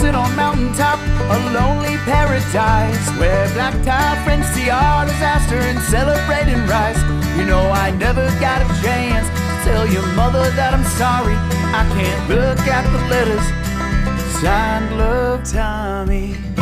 sit on mountaintop, a lonely paradise, where black tie friends see our disaster and celebrating rise. You know I never got a chance to tell your mother that I'm sorry. I can't look at the letters signed Love Tommy.